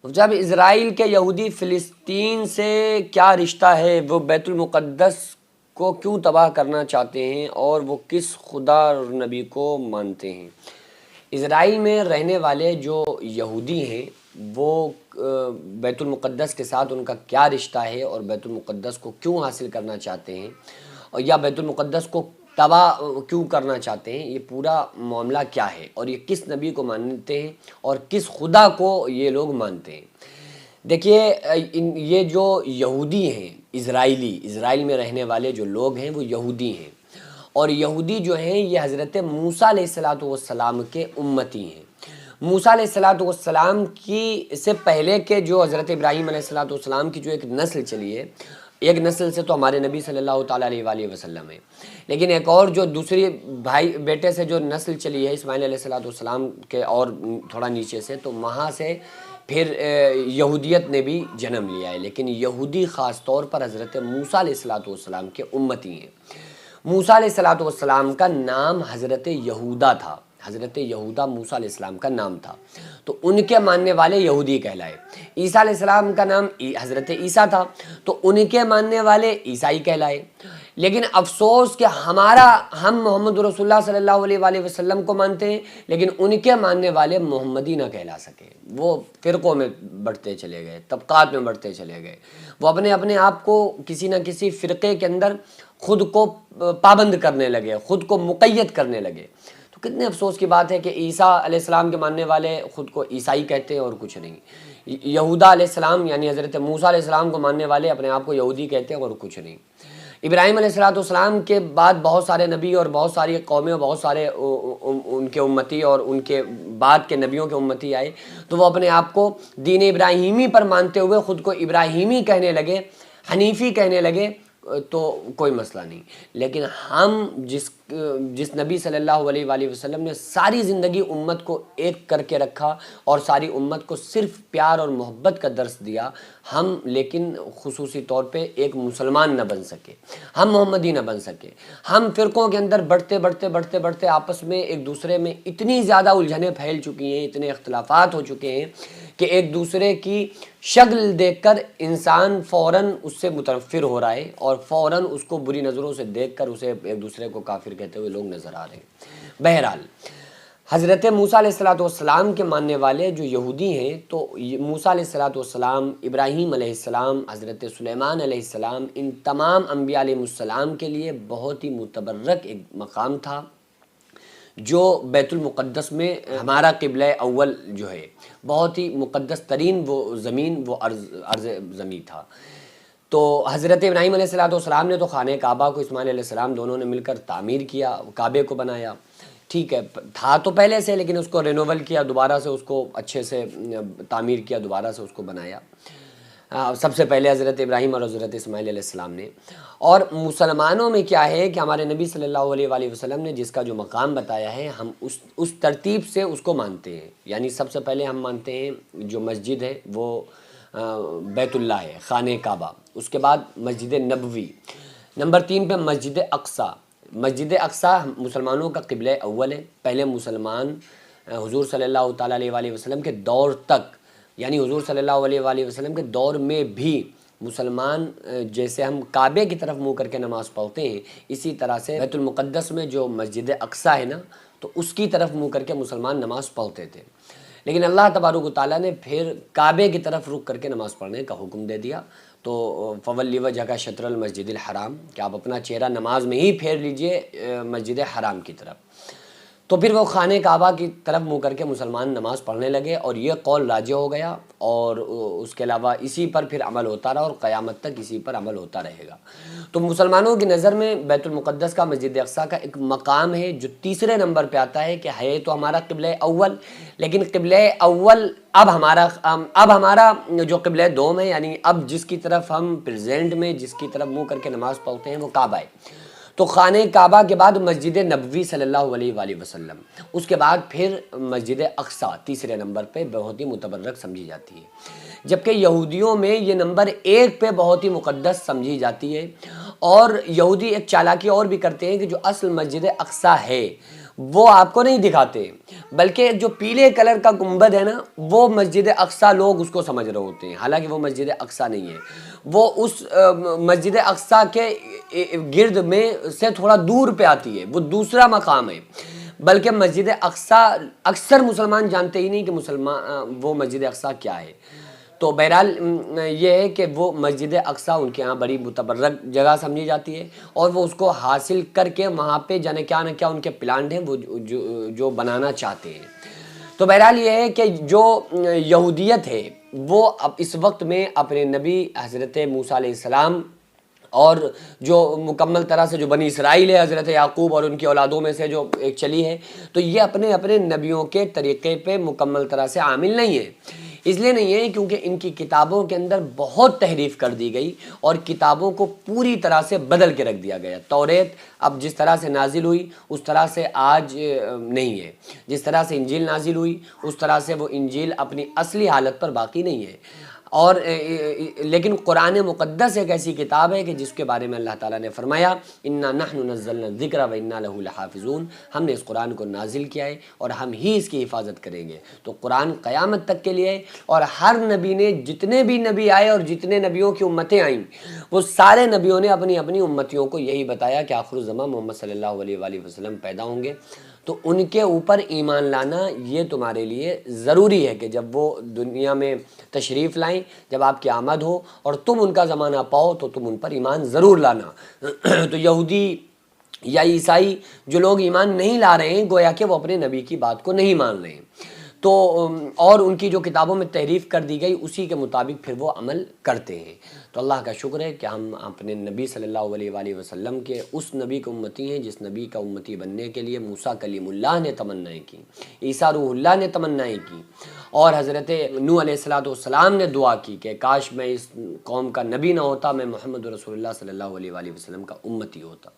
جب اسرائیل کے یہودی فلسطین سے کیا رشتہ ہے، وہ بیت المقدس کو کیوں تباہ کرنا چاہتے ہیں اور وہ کس خدا اور نبی کو مانتے ہیں؟ اسرائیل میں رہنے والے جو یہودی ہیں وہ بیت المقدس کے ساتھ ان کا کیا رشتہ ہے اور بیت المقدس کو کیوں حاصل کرنا چاہتے ہیں، اور یا بیت المقدس کو تباہ کیوں کرنا چاہتے ہیں، یہ پورا معاملہ کیا ہے اور یہ کس نبی کو مانتے ہیں اور کس خدا کو یہ لوگ مانتے ہیں۔ دیکھیے، یہ جو یہودی ہیں، اسرائیل میں رہنے والے جو لوگ ہیں وہ یہودی ہیں، اور یہودی جو ہیں یہ حضرت موسیٰ علیہ السلام کے امتی ہیں۔ موسیٰ علیہ السلام کی سے پہلے کے جو حضرت ابراہیم علیہ السلام کی جو ایک نسل چلی ہے، ایک نسل سے تو ہمارے نبی صلی اللہ تعالیٰ علیہ وآلہ وسلم ہے، لیکن ایک اور جو دوسری بھائی بیٹے سے جو نسل چلی ہے اسماعیل علیہ السلام کے اور تھوڑا نیچے سے، تو وہاں سے پھر یہودیت نے بھی جنم لیا ہے، لیکن یہودی خاص طور پر حضرت موسیٰ علیہ السلام کے امتی ہیں۔ موسیٰ علیہ السلام کا نام حضرت یہودا تھا، حضرت یہودا موسیٰ علیہ السلام کا نام تھا، تو ان کے ماننے والے یہودی کہلائے۔ عیسیٰ علیہ السلام کا نام حضرت عیسیٰ تھا، تو ان کے ماننے والے عیسائی کہلائے۔ لیکن افسوس کہ ہم محمد رسول اللہ صلی اللہ علیہ وآلہ وسلم کو مانتے ہیں، لیکن ان کے ماننے والے محمدی نہ کہلا سکے، وہ فرقوں میں بڑھتے چلے گئے، طبقات میں بڑھتے چلے گئے، وہ اپنے آپ کو کسی نہ کسی فرقے کے اندر خود کو پابند کرنے لگے، خود کو مقید کرنے لگے۔ تو کتنے افسوس کی بات ہے کہ عیسیٰ علیہ السلام کے ماننے والے خود کو عیسائی کہتے ہیں اور کچھ نہیں، یہودا علیہ السلام یعنی حضرت موسیٰ علیہ السلام کو ماننے والے اپنے آپ کو یہودی کہتے ہیں اور کچھ نہیں۔ ابراہیم علیہ السلام کے بعد بہت سارے نبی اور بہت ساری قومیں اور بہت سارے ان کے امتی اور ان کے بعد کے نبیوں کے امتی آئے، تو وہ اپنے آپ کو دین ابراہیمی پر مانتے ہوئے خود کو ابراہیمی کہنے لگے، حنیفی کہنے لگے، تو کوئی مسئلہ نہیں۔ لیکن ہم جس نبی صلی اللہ علیہ وآلہ وسلم نے ساری زندگی امت کو ایک کر کے رکھا اور ساری امت کو صرف پیار اور محبت کا درس دیا، ہم لیکن خصوصی طور پہ ایک مسلمان نہ بن سکے، ہم محمدی نہ بن سکے۔ ہم فرقوں کے اندر بڑھتے آپس میں ایک دوسرے میں اتنی زیادہ الجھنیں پھیل چکی ہیں، اتنے اختلافات ہو چکے ہیں کہ ایک دوسرے کی شکل دیکھ کر انسان فوراً اس سے متنفر ہو رہا ہے اور فوراً اس کو بری نظروں سے دیکھ کر اسے ایک دوسرے کو کافر کہتے ہوئے لوگ نظر آ رہے ہیں۔ بہرحال حضرت موسیٰ علیہ السلام کے ماننے والے جو یہودی ہیں، تو موسیٰ علیہ السلام، ابراہیم علیہ السلام، حضرت سلیمان علیہ السلام، ان تمام انبیاء علیہ السلام کے لیے بہت ہی متبرک ایک مقام تھا، جو بیت المقدس میں ہمارا قبلہ اول جو ہے، بہت ہی مقدس ترین وہ زمین، وہ ارض زمین تھا۔ تو حضرت ابراہیم علیہ السلام نے تو خانہ کعبہ کو اسماعیل علیہ السلام دونوں نے مل کر تعمیر کیا، کعبے کو بنایا، ٹھیک ہے، تھا تو پہلے سے، لیکن اس کو رینوول کیا، دوبارہ سے اس کو اچھے سے تعمیر کیا، دوبارہ سے اس کو بنایا، سب سے پہلے حضرت ابراہیم اور حضرت اسماعیل علیہ السلام نے۔ اور مسلمانوں میں کیا ہے کہ ہمارے نبی صلی اللہ علیہ وآلہ وسلم نے جس کا جو مقام بتایا ہے، ہم اس ترتیب سے اس کو مانتے ہیں۔ یعنی سب سے پہلے ہم مانتے ہیں جو مسجد ہے وہ بیت اللہ ہے، خانہ کعبہ، اس کے بعد مسجد نبوی، نمبر 3 پہ مسجد اقصیٰ۔ مسجد اقصیٰ مسلمانوں کا قبلہ اول ہے۔ پہلے مسلمان حضور صلی اللہ تعالیٰ علیہ وآلہ وسلم کے دور تک، یعنی حضور صلی اللہ علیہ وآلہ وسلم کے دور میں بھی مسلمان جیسے ہم کعبے کی طرف منہ کر کے نماز پڑھتے ہیں، اسی طرح سے بیت المقدس میں جو مسجد اقصیٰ ہے نا، تو اس کی طرف منہ کر کے مسلمان نماز پڑھتے تھے۔ لیکن اللہ تبارک و تعالیٰ نے پھر کعبے کی طرف رخ کر کے نماز پڑھنے کا حکم دے دیا، تو فولی وجہک شطر المسجد الحرام، کہ آپ اپنا چہرہ نماز میں ہی پھیر لیجئے مسجد حرام کی طرف۔ تو پھر وہ خانہ کعبہ کی طرف منہ کر کے مسلمان نماز پڑھنے لگے، اور یہ قول راجح ہو گیا، اور اس کے علاوہ اسی پر پھر عمل ہوتا رہا اور قیامت تک اسی پر عمل ہوتا رہے گا۔ تو مسلمانوں کی نظر میں بیت المقدس کا، مسجد اقصیٰ کا ایک مقام ہے جو تیسرے نمبر پہ آتا ہے، کہ ہے تو ہمارا قبلہ اول، لیکن قبلہ اول اب ہمارا جو قبلہ دوم ہے، یعنی اب جس کی طرف ہم پریزنٹ میں جس کی طرف منہ کر کے نماز پڑھتے ہیں وہ کعبہ ہے۔ تو خانہ کعبہ کے بعد مسجد نبوی صلی اللہ علیہ وآلہ وسلم، اس کے بعد پھر مسجد اقصیٰ تیسرے نمبر پہ بہت ہی متبرک سمجھی جاتی ہے، جبکہ یہودیوں میں یہ نمبر 1 پہ بہت ہی مقدس سمجھی جاتی ہے۔ اور یہودی ایک چالاکی اور بھی کرتے ہیں کہ جو اصل مسجد اقصیٰ ہے وہ آپ کو نہیں دکھاتے، بلکہ جو پیلے کلر کا گنبد ہے نا وہ مسجد اقصیٰ لوگ اس کو سمجھ رہے ہوتے ہیں، حالانکہ وہ مسجد اقصیٰ نہیں ہے، وہ اس مسجد اقصیٰ کے گرد میں سے تھوڑا دور پہ آتی ہے، وہ دوسرا مقام ہے، بلکہ مسجد اقصیٰ اکثر مسلمان جانتے ہی نہیں کہ وہ مسجد اقصیٰ کیا ہے۔ تو بہرحال یہ ہے کہ وہ مسجد اقصیٰ ان کے ہاں بڑی متبرک جگہ سمجھی جاتی ہے، اور وہ اس کو حاصل کر کے وہاں پہ جانے کیا نہ کیا ان کے پلانٹ ہیں وہ جو بنانا چاہتے ہیں۔ تو بہرحال یہ ہے کہ جو یہودیت ہے وہ اب اس وقت میں اپنے نبی حضرت موسیٰ علیہ السلام اور جو مکمل طرح سے جو بنی اسرائیل ہے حضرت یعقوب اور ان کی اولادوں میں سے جو ایک چلی ہے، تو یہ اپنے اپنے نبیوں کے طریقے پہ مکمل طرح سے عامل نہیں ہے۔ اس لیے نہیں ہے کیونکہ ان کی کتابوں کے اندر بہت تحریف کر دی گئی اور کتابوں کو پوری طرح سے بدل کے رکھ دیا گیا۔ توریت اب جس طرح سے نازل ہوئی اس طرح سے آج نہیں ہے، جس طرح سے انجیل نازل ہوئی اس طرح سے وہ انجیل اپنی اصلی حالت پر باقی نہیں ہے۔ اور لیکن قرآن مقدس ایک ایسی کتاب ہے کہ جس کے بارے میں اللہ تعالیٰ نے فرمایا اِنَّا نَحْنُ نَزَّلْنَا الذِّكْرَ وَإِنَّا لَهُ لَحَافِظُونَ، ہم نے اس قرآن کو نازل کیا ہے اور ہم ہی اس کی حفاظت کریں گے۔ تو قرآن قیامت تک کے لیے ہے، اور ہر نبی نے جتنے بھی نبی آئے اور جتنے نبیوں کی امتیں آئیں وہ سارے نبیوں نے اپنی اپنی امتیوں کو یہی بتایا کہ آخر الزمان محمد صلی اللہ علیہ وآلہ وسلم پیدا ہوں گے، تو ان کے اوپر ایمان لانا یہ تمہارے لیے ضروری ہے کہ جب وہ دنیا میں تشریف لائیں، جب آپ کی آمد ہو اور تم ان کا زمانہ پاؤ تو تم ان پر ایمان ضرور لانا۔ تو یہودی یا عیسائی جو لوگ ایمان نہیں لا رہے ہیں گویا کہ وہ اپنے نبی کی بات کو نہیں مان رہے ہیں، تو اور ان کی جو کتابوں میں تحریف کر دی گئی اسی کے مطابق پھر وہ عمل کرتے ہیں۔ تو اللہ کا شکر ہے کہ ہم اپنے نبی صلی اللہ علیہ وآلہ وسلم کے اس نبی کے امتی ہیں جس نبی کا امتی بننے کے لیے موسیٰ کلیم اللہ نے تمنائیں کی، عیسیٰ روح اللہ نے تمنائیں کی، اور حضرت نوح علیہ السلام نے دعا کی کہ کاش میں اس قوم کا نبی نہ ہوتا، میں محمد رسول اللہ صلی اللہ علیہ وآلہ وسلم کا امتی ہوتا۔